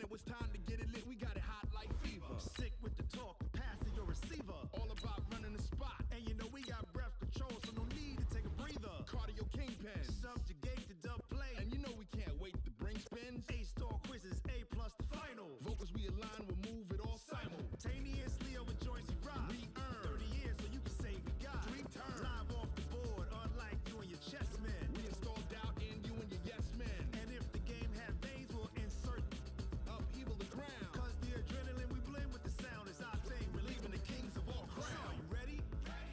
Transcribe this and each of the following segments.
when it was time to get it lit, we got it hot like fever. Sick with the talk, the pass to your receiver. All about running the spot. And you know we got breath control, so no need to take a breather. Cardio kingpin. Subjugate the dub play. And you know we can't wait to bring spins. A-star quizzes, A+ the final. Vocals we align, we'll move it all simultaneously over joints we rock. We earn 30 years so you can say we got 3 turns. Live off the board, unlike you and your chess men. We install doubt in you and your yes men. And if the game had veins, we'll insert upheaval the ground. Cause the adrenaline we blend with the sound is our thing. Relieving the kings of all crowns. So are you ready?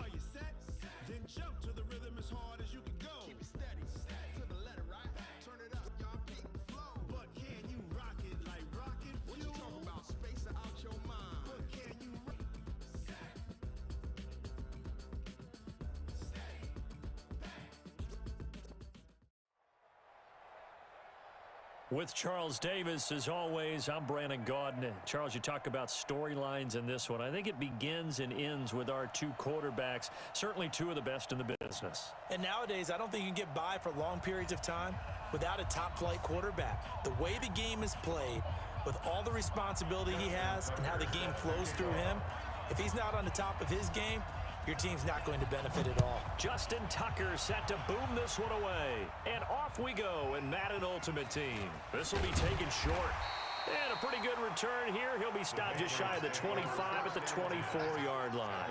Are you set? Then jump to the rhythm as hard as you can go. Keep it steady, to the letter, right? Turn it up, y'all, peak the flow. But can you rock it like rocket fuel? What you talking about? Space out your mind. But can you rock With Charles Davis, as always, I'm Brandon Gaudin. Charles, you talk about storylines in this one. I think it begins and ends with our two quarterbacks, certainly two of the best in the business. And nowadays, I don't think you can get by for long periods of time without a top-flight quarterback. The way the game is played, with all the responsibility he has and how the game flows through him, if he's not on the top of his game, your team's not going to benefit at all. Justin Tucker set to boom this one away. And off we go in Madden Ultimate Team. This will be taken short. And a pretty good return here. He'll be stopped just shy of the 25 at the 24-yard line.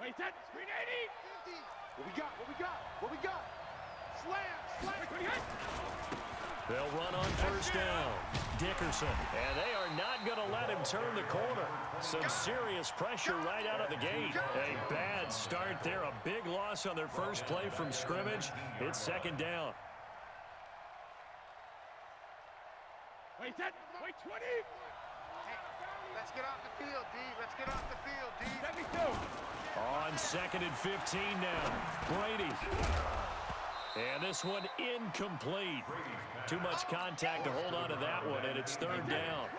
Wait, that screen 80. 50. What we got? What we got? What we got? Slam! They'll run on first down. Dickerson. And they are not going to let him turn the corner. Some serious pressure right out of the gate. A bad start there. A big loss on their first play from scrimmage. It's second down. Wait, 20. Let's get off the field, D. Let's get off the field, D. 72. On second and 15 now. Brady. And this one incomplete. Too much contact to hold on to that one, and it's third down.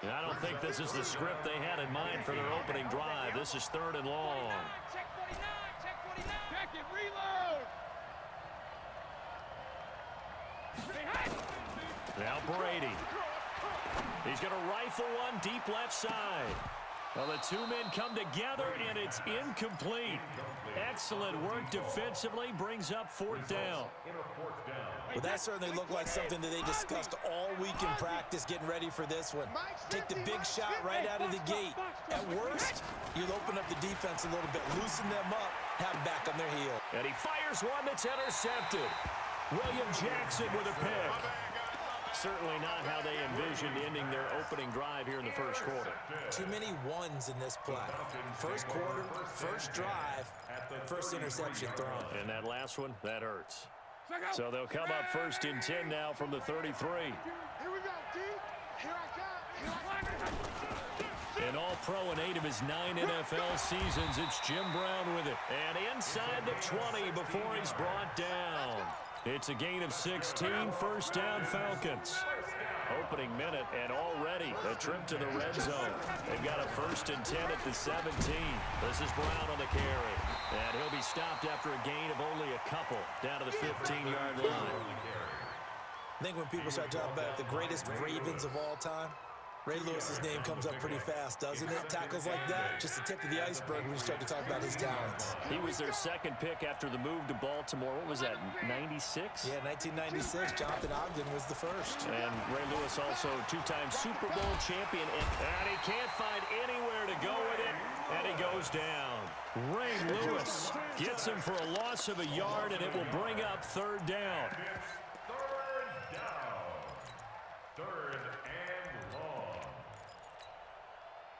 And I don't think this is the script they had in mind for their opening drive. This is third and long. Check 49. Check it, reload. Now Brady. He's going to rifle one deep left side. Well, the two men come together, and it's incomplete. Excellent work defensively, brings up fourth down. Well, that certainly looked like something that they discussed all week in practice getting ready for this one. Take the big shot right out of the gate. At worst, you'll open up the defense a little bit, loosen them up, have them back on their heel. And he fires one that's intercepted. William Jackson with a pick. Certainly not how they envisioned ending their opening drive here in the first quarter. Too many ones in this play. First quarter, first drive, first interception thrown. And that last one, that hurts. So they'll come up first and 10 now from the 33. Here we go, D. Here I come. An all-pro in 8 of his 9 NFL seasons. It's Jim Brown with it. And inside the 20 before he's brought down. It's a gain of 16, first down Falcons. Opening minute, and already a trip to the red zone. They've got a first and 10 at the 17. This is Brown on the carry. And he'll be stopped after a gain of only a couple down to the 15-yard line. I think when people start talking about the greatest Ravens of all time, Ray Lewis's name comes up pretty fast, doesn't it? Tackles like that, just the tip of the iceberg when you start to talk about his talents. He was their second pick after the move to Baltimore. What was that, 96? Yeah, 1996. Jonathan Ogden was the first. And Ray Lewis also two-time Super Bowl champion. And he can't find anywhere to go with it, and he goes down. Ray Lewis gets him for a loss of a yard, and it will bring up third down. Third down. Third and long.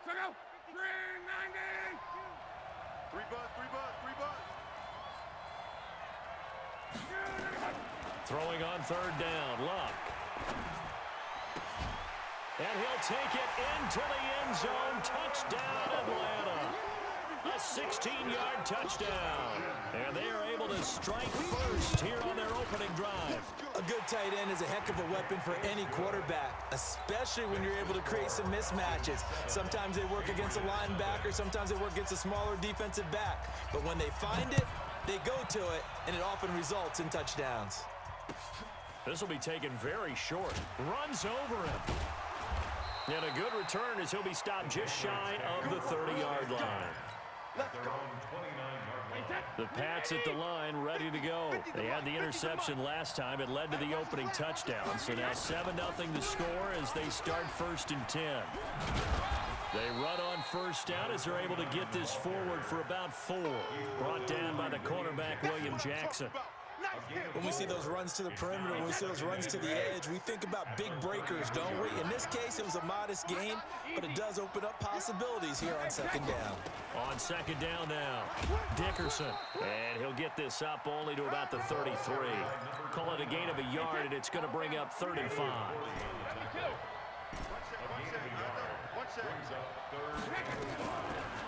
So go. 390. Three buzz. Throwing on third down, Luck. And he'll take it into the end zone. Touchdown, Atlanta. A 16-yard touchdown. And they are able to strike first here on their opening drive. A good tight end is a heck of a weapon for any quarterback, especially when you're able to create some mismatches. Sometimes they work against a linebacker, sometimes they work against a smaller defensive back. But when they find it, they go to it, and it often results in touchdowns. This will be taken very short. Runs over him. And a good return as he'll be stopped just shy of the 30-yard line. The Pats at the line, ready to go. They had the interception last time. It led to the opening touchdown. So now 7-0 the score as they start 1st and 10. They run on first down as they're able to get this forward for about 4. Brought down by the cornerback, William Jackson. When we see those runs to the perimeter, when we see those runs to the edge, we think about big breakers, don't we? In this case, it was a modest gain, but it does open up possibilities here on 2nd down. On 2nd down now, Dickerson. And he'll get this up only to about the 33. Call it a gain of a yard, and it's going to bring up 3rd and 5.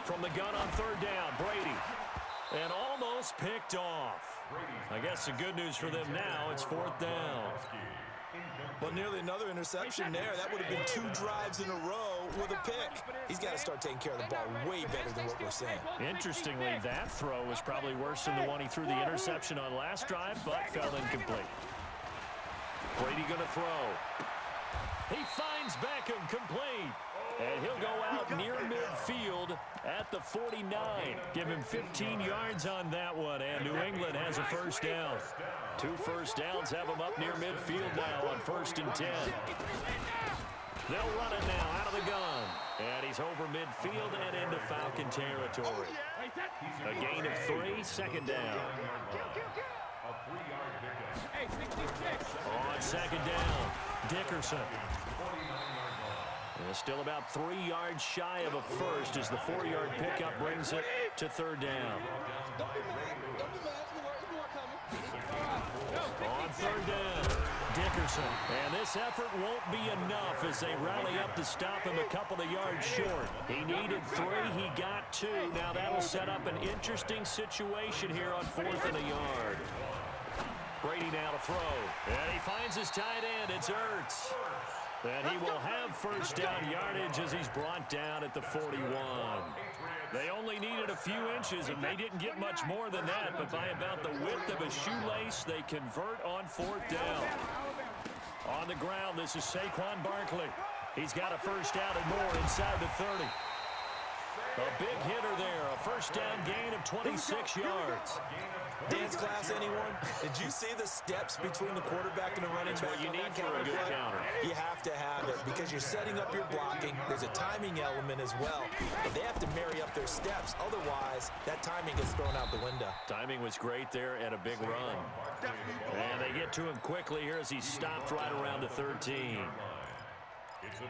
From the gun on 3rd down, Brady. And almost picked off. I guess the good news for them now, it's 4th down. Well, nearly another interception there. That would have been 2 drives in a row with a pick. He's got to start taking care of the ball way better than what we're seeing. Interestingly, that throw was probably worse than the one he threw the interception on last drive, but fell incomplete. Brady going to throw. He finds Beckham complete. And he'll go out near midfield at the 49. Give him 15 yards on that one, and New England has a 1st down. 2 first downs have him up near midfield now on 1st and 10. They'll run it now out of the gun. And he's over midfield and into Falcon territory. A gain of 3, 2nd down. On 2nd down, Dickerson. And still about 3 yards shy of a first as the 4-yard pickup brings it to 3rd down. On 3rd down, Dickerson. And this effort won't be enough as they rally up to stop him a couple of yards short. He needed 3, he got 2. Now that'll set up an interesting situation here on 4th and a yard. Brady now to throw. And he finds his tight end. It's Ertz. And he will have 1st down yardage as he's brought down at the 41. They only needed a few inches, and they didn't get much more than that. But by about the width of a shoelace, they convert on 4th down. On the ground, this is Saquon Barkley. He's got a 1st down and more inside the 30. A big hitter there, a 1st down gain of 26 yards. Dance class, anyone? Did you see the steps between the quarterback and the running back? What you need for a good counter. You have to have it because you're setting up your blocking. There's a timing element as well. But they have to marry up their steps. Otherwise, that timing gets thrown out the window. Timing was great there and a big run. And they get to him quickly here as he stopped right around the 13.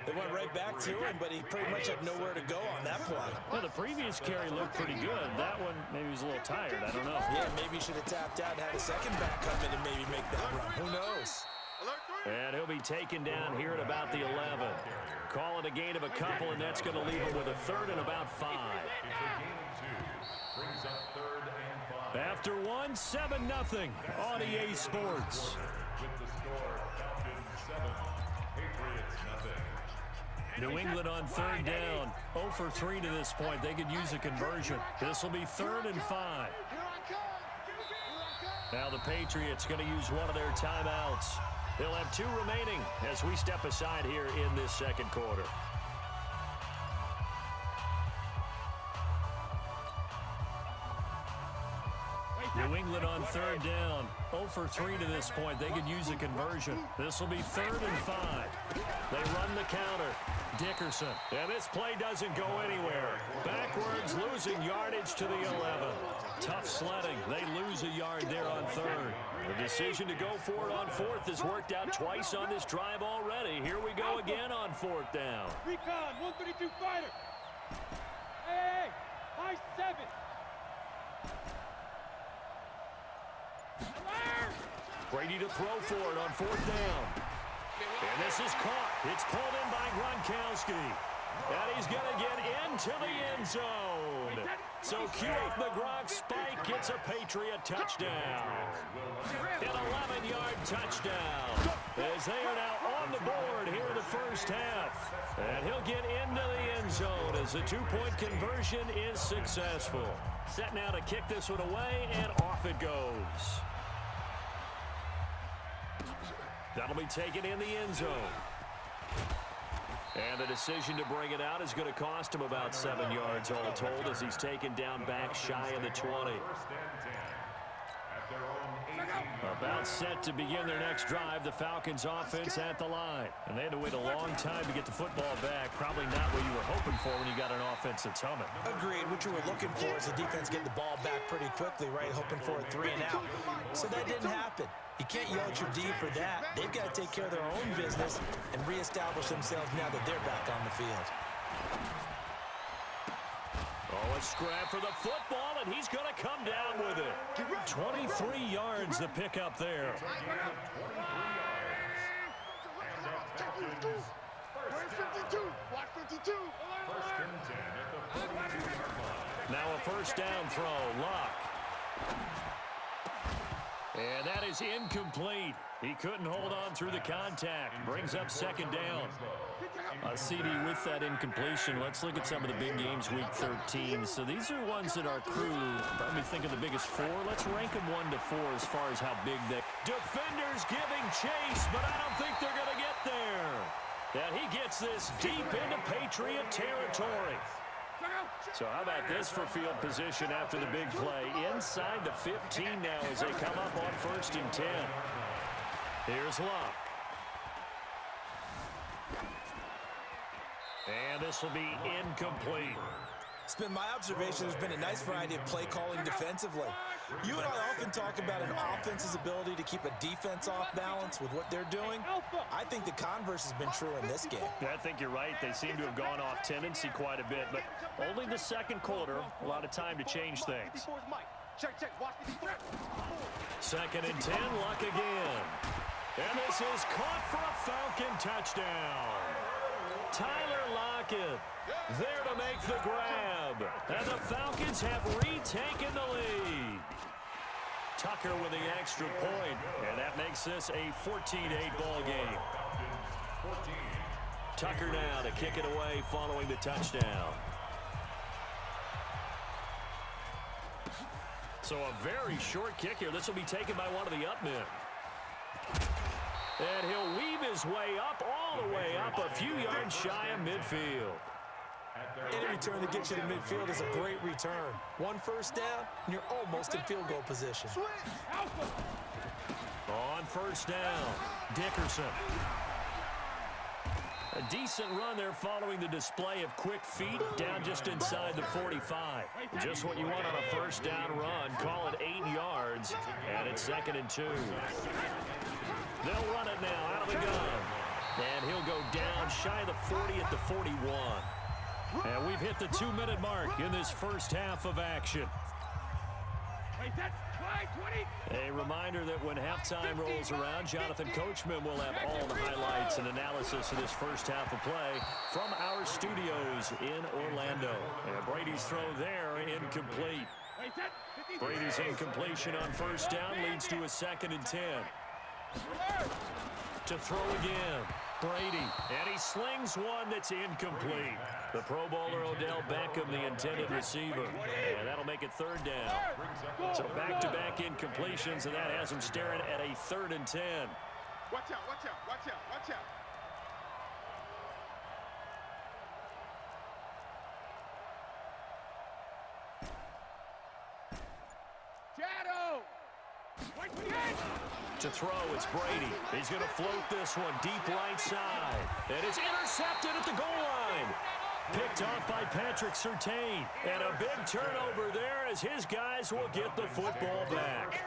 They went right back to him, but he pretty much had nowhere to go on that play. Well, the previous carry looked pretty good. That one, maybe he was a little tired. I don't know. Yeah, maybe he should have tapped out and had a second back come in and maybe make that run. Who knows? And he'll be taken down here at about the 11. Call it a gain of a couple, and that's going to leave him with a 3rd and about 5. After 1, 7-0 on EA Sports. New England on 3rd down. 0 for 3 to this point. They could use a conversion. This will be 3rd and 5. Now the Patriots going to use one of their timeouts. They'll have 2 remaining as we step aside here in this 2nd quarter. New England on 3rd down. 0 for 3 to this point. They could use a conversion. This will be 3rd and 5. They run the counter. Dickerson. And this play doesn't go anywhere. Backwards, losing yardage to the 11. Tough sledding. They lose a yard there on 3rd. The decision to go for it on 4th has worked out twice on this drive already. Here we go again on 4th down. Recon, 132 fighter. Hey, high 7. Brady to throw for it on 4th down. And this is caught. It's pulled in by Gronkowski. And he's going to get into the end zone. So cue up the Gronk spike. It's a Patriot touchdown. An 11-yard touchdown. As they are now on the board here in the first half. And he'll get into the end zone as the two-point conversion is successful. Set now to kick this one away, and off it goes. That'll be taken in the end zone. And the decision to bring it out is going to cost him about 7 yards all told as he's taken down back shy of the 20. About set to begin their next drive, the Falcons offense at the line. And they had to wait a long time to get the football back. Probably not what you were hoping for when you got an offense that's humming. Agreed. What you were looking for is the defense getting the ball back pretty quickly, right? Hoping for a 3 and out. So that didn't happen. You can't yell at your D for that. They've got to take care of their own business and reestablish themselves now that they're back on the field. Oh, a scrap for the football, and he's going to come down with it. 23 yards the pickup there. Where's 52? Watch 52. Now a first down throw, Luck. And that is incomplete. He couldn't hold on through the contact. Brings up second down. CD with that incompletion. Let's look at some of the big games week 13. So these are ones that our crew probably think of the biggest four. Let's rank them 1 to 4 as far as how big they... Defenders giving chase, but I don't think they're going to get there. And he gets this deep into Patriot territory. So how about this for field position after the big play? Inside the 15 now as they come up on 1st and 10. Here's Luck. And this will be incomplete. It's been my observation there's been a nice variety of play calling defensively. You and I often talk about an offense's ability to keep a defense off balance with what they're doing. I think the converse has been true in this game. Yeah, I think you're right. They seem to have gone off tendency quite a bit, but only the second quarter, a lot of time to change things. Second and 10, Luck again. And this is caught for a Falcon touchdown. Tyler Lockett there to make the grab. And the Falcons have retaken the lead. Tucker with the extra point, and that makes this a 14-8 ball game. Tucker now to kick it away following the touchdown. So a very short kick here. This will be taken by one of the up men. And he'll weave his way up, all the way up, a few yards shy of midfield. Any return that gets you to midfield is a great return. 1 first down, and you're almost in field goal position. On first down, Dickerson. A decent run there following the display of quick feet down just inside the 45. Just what you want on a first down run. Call it 8 yards, and it's 2nd and 2. They'll run it now out of the gun. And he'll go down shy of the 40 at the 41. And we've hit the 2-minute mark in this first half of action. A reminder that when halftime rolls around, Jonathan Coachman will have all the highlights and analysis of this first half of play from our studios in Orlando. And Brady's throw there incomplete. Brady's incompletion on first down leads to a 2nd and 10. To throw again, Brady, and he slings one that's incomplete. The Pro Bowler Odell Beckham, the intended receiver, and that'll make it 3rd down. So back-to-back incompletions, and that has him staring at a 3rd and 10. Watch out, watch out, watch out, watch out. Shadow! To throw, it's Brady. He's going to float this one deep right side. And it's intercepted at the goal line. Picked off by Patrick Surtain. And a big turnover there as his guys will get the football back.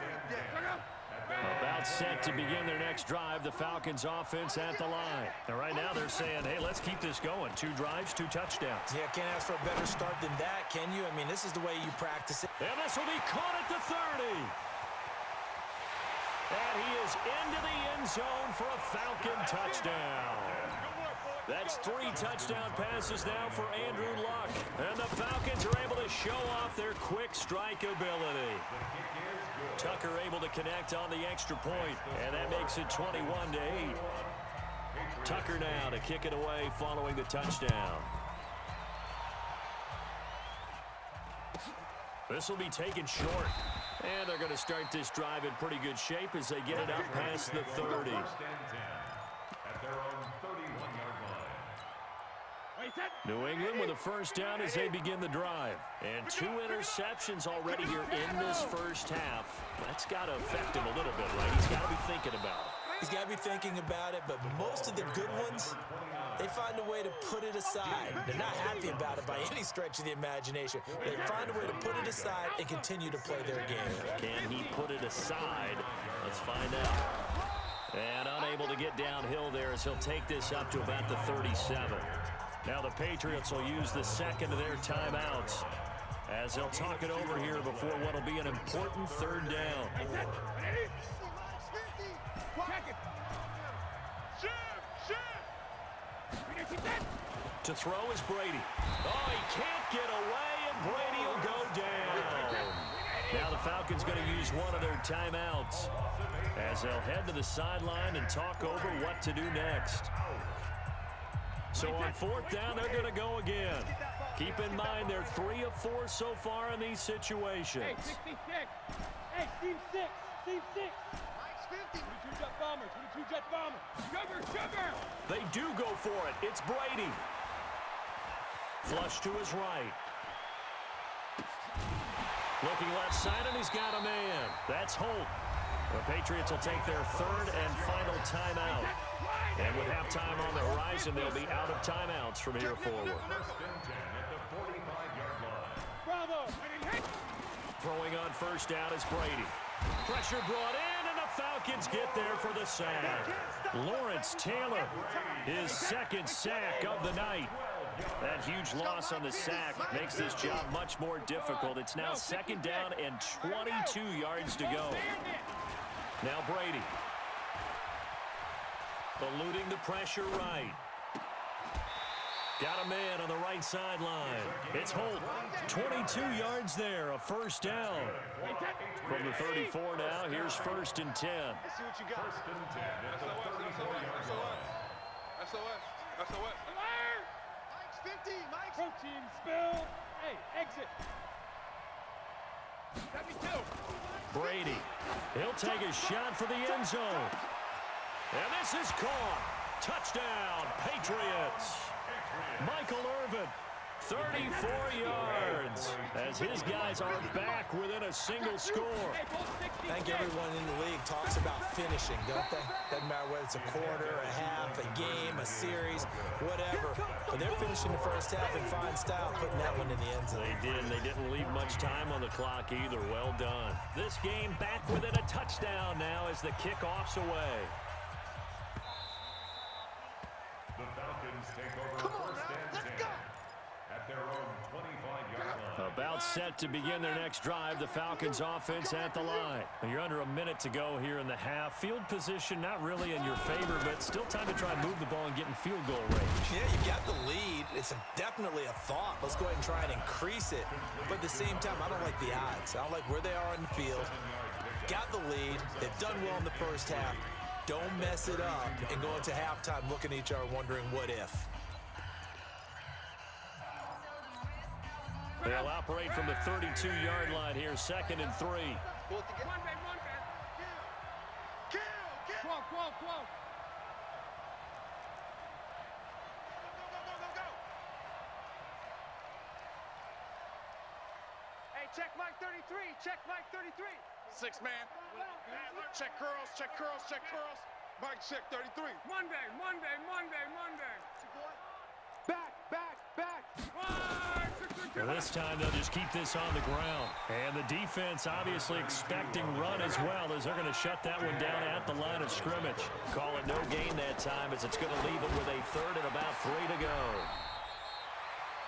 About set to begin their next drive, the Falcons offense at the line. And right now they're saying, hey, let's keep this going. 2 drives, 2 touchdowns. Yeah, can't ask for a better start than that, can you? I mean, this is the way you practice it. And this will be caught at the 30. And he is into the end zone for a Falcon touchdown. That's 3 touchdown passes now for Andrew Luck. And the Falcons are able to show off with their quick strike ability. Tucker able to connect on the extra point, and that makes it 21-8. Tucker now to kick it away following the touchdown. This will be taken short. And they're going to start this drive in pretty good shape as they get it up past the 30. At their own 31-yard line. New England with a first down as they begin the drive. And 2 interceptions already here in this first half. That's got to affect him a little bit, right? He's got to be thinking about it. He's got to be thinking about it, but most of the good ones, they find a way to put it aside. They're not happy about it by any stretch of the imagination. They find a way to put it aside and continue to play their game. Can he put it aside? Let's find out. And unable to get downhill there as he'll take this up to about the 37. Now the Patriots will use the second of their timeouts as they'll talk it over here before what will be an important third down. To throw is Brady. Oh, he can't get away, and Brady will go down. Now the Falcons going to use one of their timeouts as they'll head to the sideline and talk over what to do next. So on 4th down, they're going to go again. Keep in mind they're 3 of 4 so far in these situations. Hey, 66. Hey, team 6. Team 6. Mike's 50. 22 jet bomber. 22 jet bomber. Sugar. They do go for it. It's Brady. Flush to his right. Looking left side, and he's got a man. That's Holt. The Patriots will take their 3rd and final timeout. And with halftime on the horizon, they'll be out of timeouts from here forward. First and 10 at the 45-yard line. Bravo. Throwing on first down is Brady. Pressure brought in, and the Falcons get there for the sack. Lawrence Taylor, his 2nd sack of the night. That huge loss on the sack makes this job much more difficult. It's now 2nd down and 22 yards to go. Now Brady. Eluding the pressure right. Got a man on the right sideline. It's Holt. 22 yards there, a first down. From the 34 now, here's 1st and 10. Let's see what you got. First and 10 at the 34-yard line. SOS. Mike's 50. Mike's Protein spill. Hey, exit. 72. Brady. He'll take a shot for the end zone. And this is caught. Touchdown, Patriots. Michael Irvin, 34 yards, as his guys are back within a single score. I think everyone in the league talks about finishing, don't they? Doesn't matter whether it's a quarter, a half, a game, a series, whatever. But they're finishing the first half in fine style, putting that one in the end zone. They did. They didn't leave much time on the clock either. Well done. This game back within a touchdown now as the kickoff's away. The Falcons take over first and 10 at their own 25-yard line. About set to begin their next drive. The Falcons offense at the line. You're under a minute to go here in the half. Field position not really in your favor, but still time to try and move the ball and get in field goal range. Yeah, you got the lead. It's definitely a thought. Let's go ahead and try and increase it. But at the same time, I don't like the odds. I don't like where they are in the field. Got the lead. They've done well in the first half. Don't mess it up and go into halftime looking at each other wondering what if. They'll operate from the 32-yard line here, 2nd and 3. Pull it together. One man. Kill. 12. Go. Hey, check Mike 33. Check Mike 33. 6 man. Check curls. Mike check 33. Monday. Back. Now this time they'll just keep this on the ground. And the defense obviously expecting run as well as they're going to shut that one down at the line of scrimmage. Call it no gain that time as it's going to leave it with a 3rd and about 3 to go.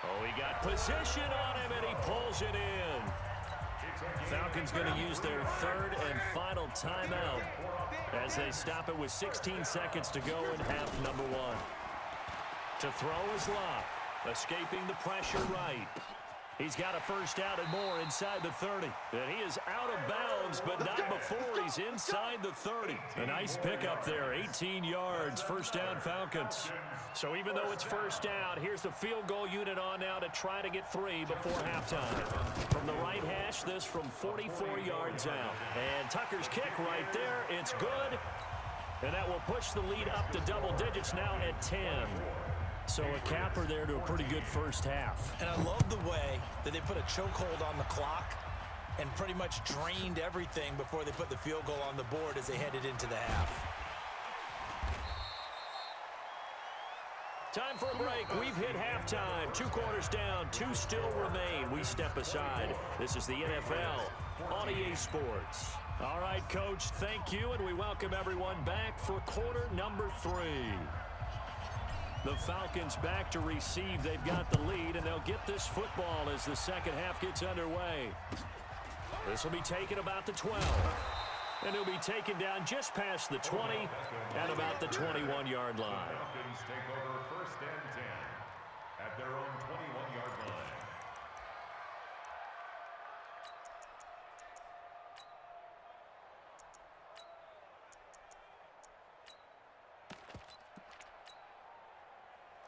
Oh, he got position on him and he pulls it in. Falcons going to use their 3rd and final timeout as they stop it with 16 seconds to go in half number 1. To throw is Locke, escaping the pressure right. He's got a first down and more inside the 30. And he is out of bounds, but not before he's inside the 30. A nice pickup there, 18 yards, first down Falcons. So even though it's first down, here's the field goal unit on now to try to get 3 before halftime. From the right hash, this from 44 yards out. And Tucker's kick right there, it's good. And that will push the lead up to double digits now at 10. So a capper there to a pretty good first half. And I love the way that they put a chokehold on the clock and pretty much drained everything before they put the field goal on the board as they headed into the half. Time for a break. We've hit halftime. 2 quarters down, 2 still remain. We step aside. This is the NFL on EA Sports. All right, Coach, thank you, and we welcome everyone back for quarter number 3. The Falcons back to receive. They've got the lead, and they'll get this football as the second half gets underway. This will be taken about the 12. And it'll be taken down just past the 20 at about the 21-yard line. The Falcons take over first and 10 at their own 21-yard line.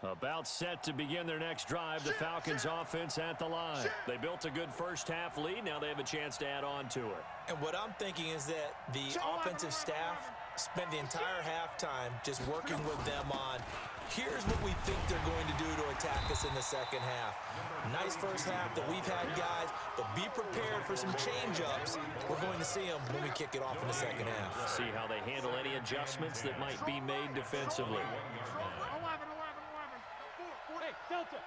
About set to begin their next drive, the Falcons offense at the line. They built a good first half lead. Now they have a chance to add on to it. And what I'm thinking is that the offensive staff spent the entire halftime just working with them on, here's what we think they're going to do to attack us in the second half. Nice first half that we've had, guys, but be prepared for some change-ups. We're going to see them when we kick it off in the second half. See how they handle any adjustments that might be made defensively. Hey, Delta.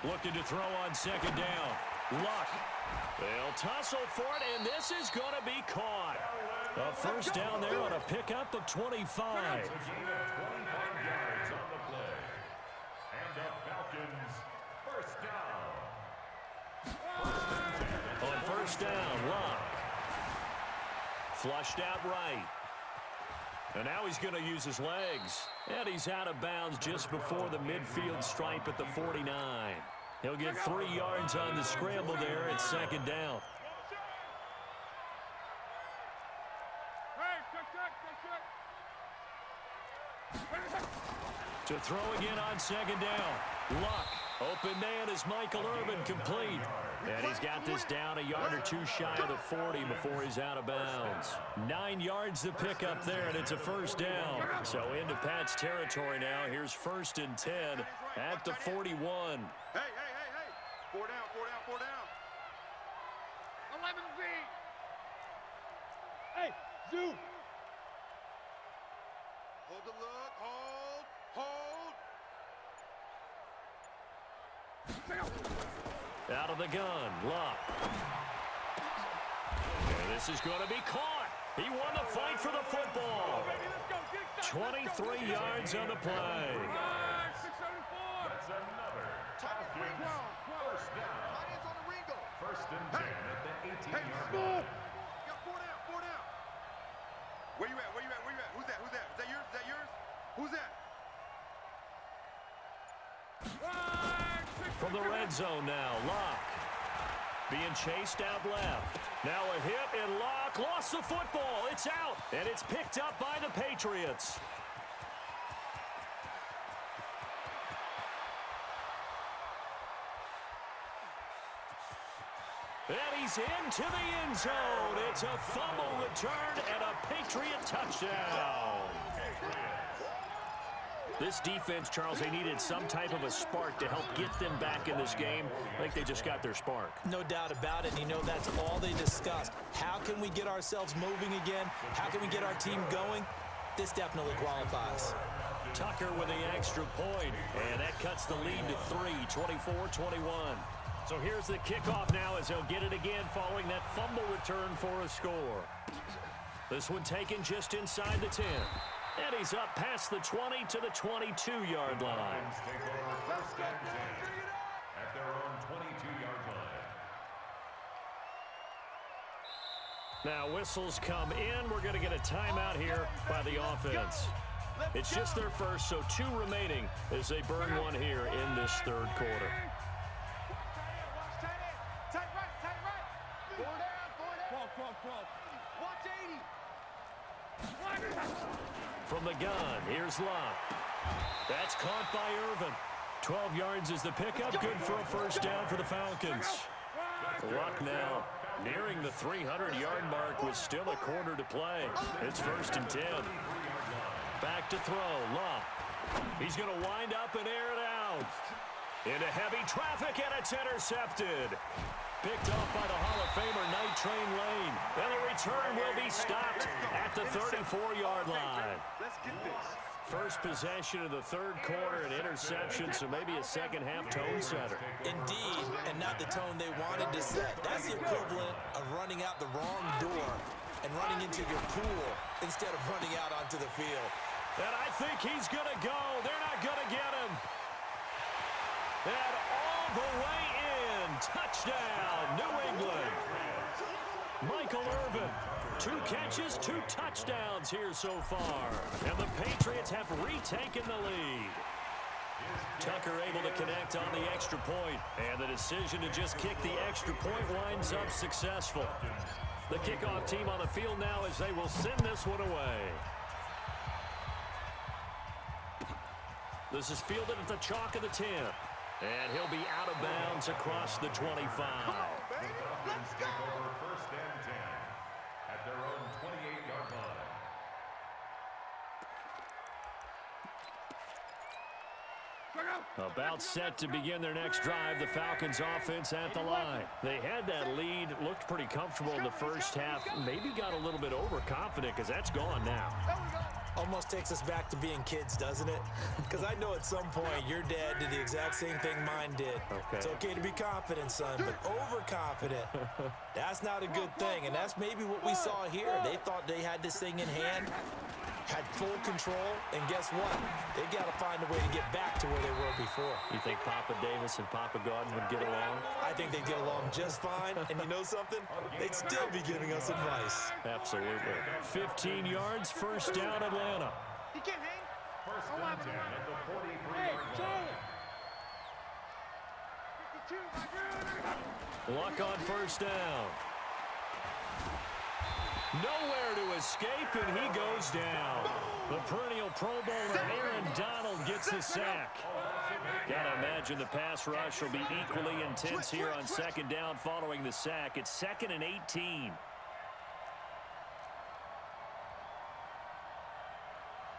Looking to throw on second down. Luck. They'll tussle for it, and this is going to be caught. A first down there on a pickup of 25. A gain of 25 yards on the play. And the Falcons first down. On first down, Luck. Flushed out right. And now he's going to use his legs. And he's out of bounds just before the midfield stripe at the 49. He'll get 3 yards on the scramble there at second down. To throw again on second down. Luck. Open man is Michael Irvin, complete. And he's got this down a yard or 2 shy of the 40 before he's out of bounds. 9 yards to pick up there, and it's a first down. So into Pat's territory now. Here's first and 10 at the 41. Hey. 4 down. 11 feet. Hey, Zoo. Hold the look. Hold. Out of the gun, Luck. And this is going to be caught. He won the fight for the football. 23 yards on the play. That's another Falcons first down. First and 10 at the 18-yard line. Got 4 down. Where you at? Who's that? Is that yours? Who's that? From the red zone now, Luck. Being chased out left. Now a hit, and Luck lost the football. It's out, and it's picked up by the Patriots. And he's into the end zone. It's a fumble return and a Patriot touchdown. This defense, Charles, they needed some type of a spark to help get them back in this game. I think they just got their spark. No doubt about it. And you know, that's all they discussed. How can we get ourselves moving again? How can we get our team going? This definitely qualifies. Tucker with the extra point, and that cuts the lead to 3, 24-21. So here's the kickoff now as they'll get it again following that fumble return for a score. This one taken just inside the 10. And he's up past the 20 to the 22-yard line. Take over first and 10 at their own 22-yard line. Now whistles come in. We're going to get a timeout here by the offense. It's just their first, so 2 remaining as they burn one here in this third quarter. Tight right. 4 down. 12. Watch 80. From the gun, here's Love. That's caught by Irvin. 12 yards is the pickup, good for a first down for the Falcons. Luck now nearing the 300-yard mark with still a quarter to play. It's 1st and 10. Back to throw, Luck. He's going to wind up and air it out. Into heavy traffic, and it's intercepted. Picked off by the Hall of Famer Night Train Lane. And the return will be stopped at the 34-yard line. Let's get this. First possession of the third quarter, an interception, so maybe a second-half tone setter. Indeed, and not the tone they wanted to set. That's the equivalent of running out the wrong door and running into your pool instead of running out onto the field. And I think he's going to go. They're not going to get him. And all the way in. Touchdown, New England. Michael Irvin. 2 catches, 2 touchdowns here so far. And the Patriots have retaken the lead. Tucker able to connect on the extra point. And the decision to just kick the extra point winds up successful. The kickoff team on the field now as they will send this one away. This is fielded at the chalk of the 10. And he'll be out of bounds across the 25. Falcons take over 1st and 10 at their own 28-yard line. About set to begin their next drive, the Falcons offense at the line. They had that lead, looked pretty comfortable in the first half, maybe got a little bit overconfident because that's gone now. Almost takes us back to being kids, doesn't it? Because I know at some point your dad did the exact same thing mine did. Okay. It's okay to be confident, son, but overconfident, that's not a good thing. And that's maybe what we saw here. They thought they had this thing in hand, had full control, and guess what? They got to find a way to get back to where they were before. You think Papa Davis and Papa Gordon would get along? I think they'd get along just fine, and you know something? They'd still be giving us advice. Absolutely. 15 yards, first down, Atlanta. He can't hang. 1st and 10 at the 43-yard Hey, line. Charlie. 52. Luck on first down. Nowhere to escape, and he goes down. The perennial Pro Bowler Aaron Donald gets the sack. Gotta imagine the pass rush will be equally intense here on 2nd down following the sack. It's 2nd and 18.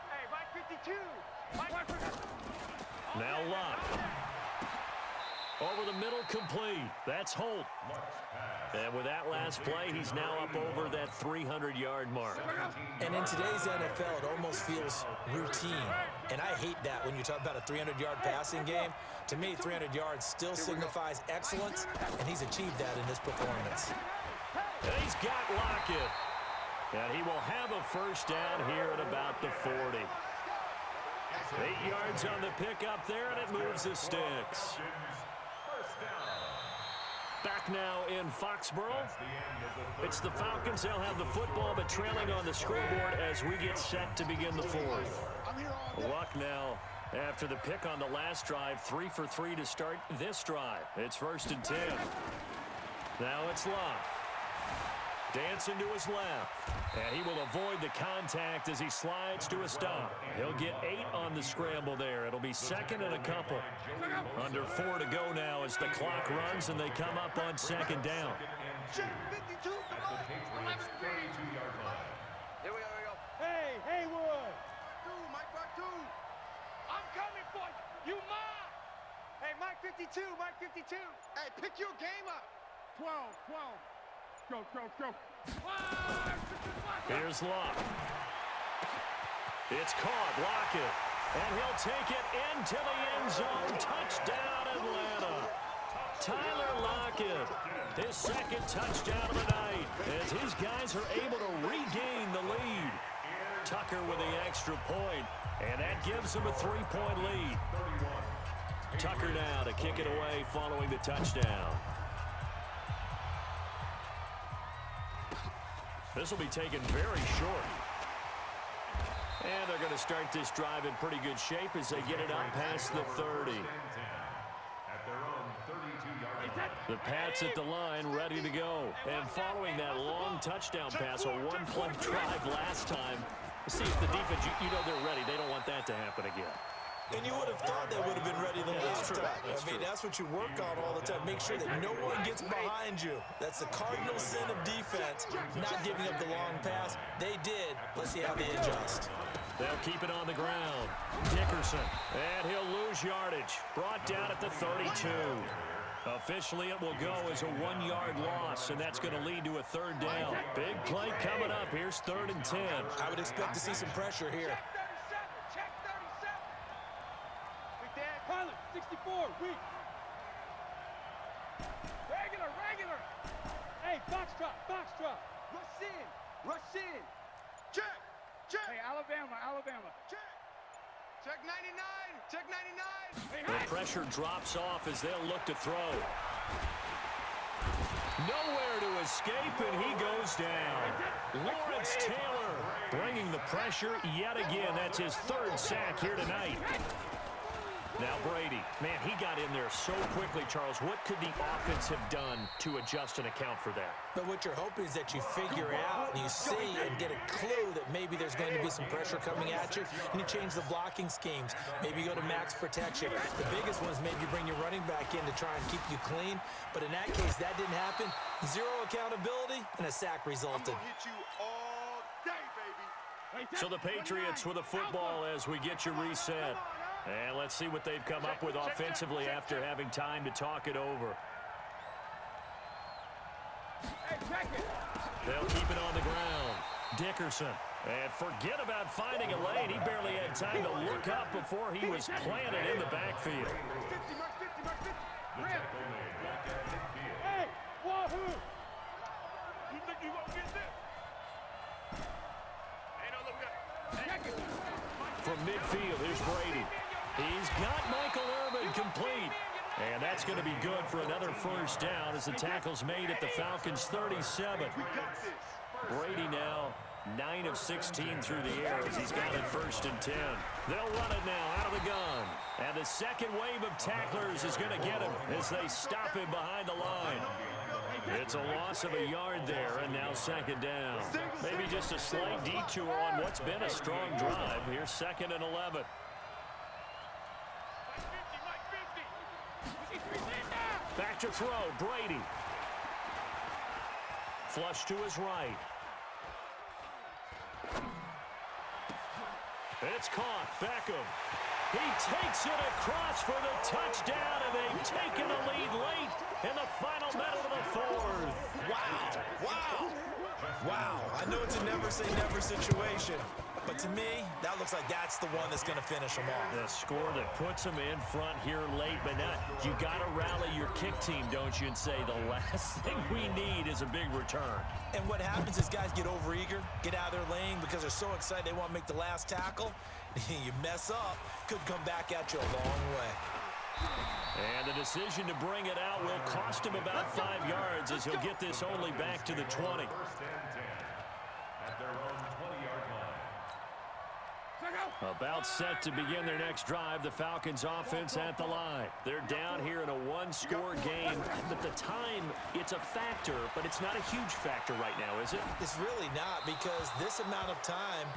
Hey, Mike 52. Mike 52. Now Luck. Over the middle, complete. That's Holt. And with that last play, he's now up over that 300-yard mark. And in today's NFL, it almost feels routine. And I hate that when you talk about a 300-yard passing game. To me, 300 yards still signifies excellence, and he's achieved that in this performance. And he's got Lockett. And he will have a first down here at about the 40. 8 yards on the pickup there, and it moves the sticks. Back now in Foxborough. It's the Falcons. They'll have the football, but trailing on the scoreboard as we get set to begin the 4th. Luck now after the pick on the last drive. 3 for 3 to start this drive. It's 1st and 10. Now it's Luck. Dancing to his left. And he will avoid the contact as he slides to a stop. He'll get 8 on the scramble there. It'll be 2nd and a couple. Under 4 to go now as the clock runs and they come up on 2nd down. 52. Here we go. Hey, Haywood. Mike 2. I'm coming for you. You mine. Hey, Mike 52. Hey, pick your game up. 12. Go. Here's Luck. It's caught. Lockett. And he'll take it into the end zone. Touchdown, Atlanta. Tyler Lockett. His 2nd touchdown of the night as his guys are able to regain the lead. Tucker with the extra point, and that gives him a 3-point lead. Tucker now to kick it away following the touchdown. This will be taken very short. And they're going to start this drive in pretty good shape as they get it up past the 30. At their own 32-yard line. The Pats at the line, ready to go. And following that long touchdown pass, a one-play drive last time, see if the defense, you know they're ready. They don't want that to happen again. And you would have thought they would have been ready the last time. I mean, that's what you work on all the time. Make sure that no one gets behind you. That's the cardinal sin of defense, not giving up the long pass. They did. Let's see how they adjust. They'll keep it on the ground. Dickerson, and he'll lose yardage. Brought down at the 32. Officially, it will go as a 1-yard loss, and that's going to lead to a third down. Big play coming up. Here's 3rd and 10. I would expect to see some pressure here. Check 37. Big Dan. Pilot, 64, weak. Regular. Hey, box drop. Rush in. Check. Hey, Alabama. Check 99. Hey, The pressure drops off as they'll look to throw. Nowhere to escape, and he goes down. Lawrence Taylor bringing the pressure yet again. That's his 3rd sack here tonight. Now Brady, man, he got in there so quickly, Charles. What could the offense have done to adjust and account for that? But what you're hoping is that you figure out and you see and get a clue that maybe there's going to be some pressure coming at you, and you change the blocking schemes. Maybe you go to max protection. The biggest one is maybe you bring your running back in to try and keep you clean. But in that case, that didn't happen. 0 accountability, and a sack resulted. I'm gonna hit you all day, baby. So the Patriots with a football as we get you reset. And let's see what they've come up with offensively after having time to talk it over. They'll keep it on the ground. Dickerson. And forget about finding a lane. He barely had time to look up before he was planted in the backfield. Mark 50. Hey, wahoo! You think you gonna get this? Hey, no, look, we got. From midfield, here's Brady. He's got Michael Irvin complete. And that's going to be good for another 1st down as the tackle's made at the Falcons' 37. Brady now 9 of 16 through the air as he's got it 1st and 10. They'll run it now out of the gun. And the second wave of tacklers is going to get him as they stop him behind the line. It's a loss of a yard there, and now 2nd down. Maybe just a slight detour on what's been a strong drive. Here's 2nd and 11. Back to throw, Brady. Flush to his right. It's caught, Beckham. He takes it across for the touchdown, and they've taken a lead late in the final minute of the 4th. Wow. I know it's a never-say-never situation, but to me, that looks like that's the one that's going to finish them off. The score that puts them in front here late, but not. You got to rally your kick team, don't you, and say the last thing we need is a big return. And what happens is guys get overeager, get out of their lane because they're so excited they want to make the last tackle. You mess up, could come back at you a long way. And the decision to bring it out will cost him about 5 yards as he'll get this only back to the 20. 1st and 10. At their own 20-yard line. About set to begin their next drive, the Falcons offense at the line. They're down here in a 1-score game. But the time, it's a factor, but it's not a huge factor right now, is it? It's really not, because this amount of time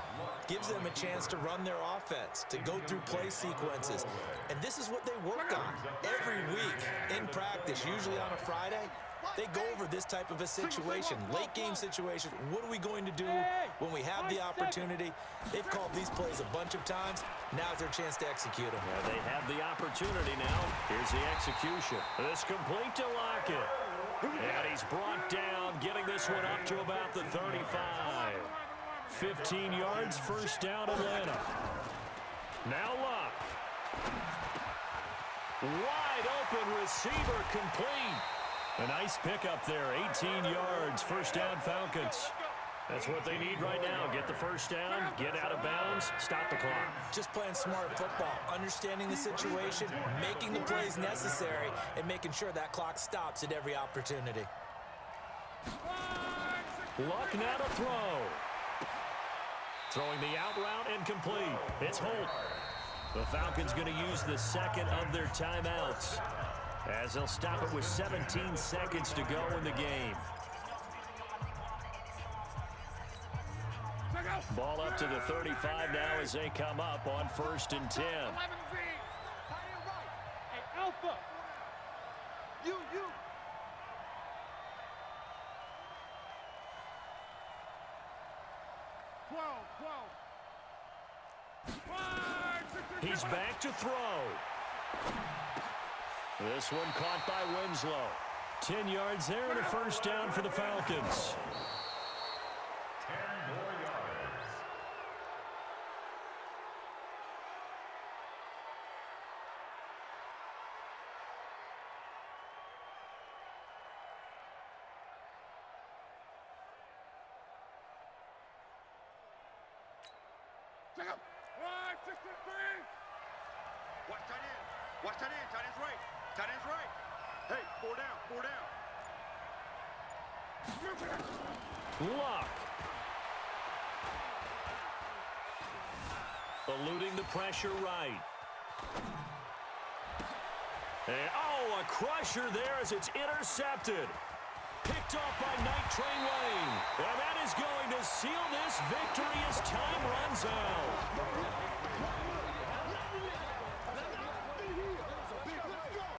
gives them a chance to run their offense, to go through play sequences. And this is what they work on every week in practice, usually on a Friday. They go over this type of a situation, late game situation. What are we going to do when we have the opportunity? They've called these plays a bunch of times. Now's their chance to execute them. Yeah, they have the opportunity now. Here's the execution. This complete to Lockett. And he's brought down, getting this one up to about the 35. 15 yards, 1st down, Atlanta. Now Luck. Wide open receiver complete. A nice pickup there, 18 yards, 1st down Falcons. That's what they need right now. Get the 1st down, get out of bounds, stop the clock. Just playing smart football, understanding the situation, making the plays necessary, and making sure that clock stops at every opportunity. Luck now to throw. Throwing the out route and complete. It's Holt. The Falcons going to use the second of their timeouts, as they'll stop it with 17 seconds to go in the game. Ball up to the 35 now as they come up on 1st and 10. Hey, Alpha. You. 12. He's back to throw. This one caught by Winslow. 10 yards there and a first down for the Falcons. 10 more yards. Check up. 163. Watch tight end. Watch tight end. Tight end's right. Tight end's right. Hey, 4 down. 4 down. Luck. Eluding the pressure right. And, a crusher there as it's intercepted. Picked off by Night Train Wayne. And that is going to seal this victory as time runs out.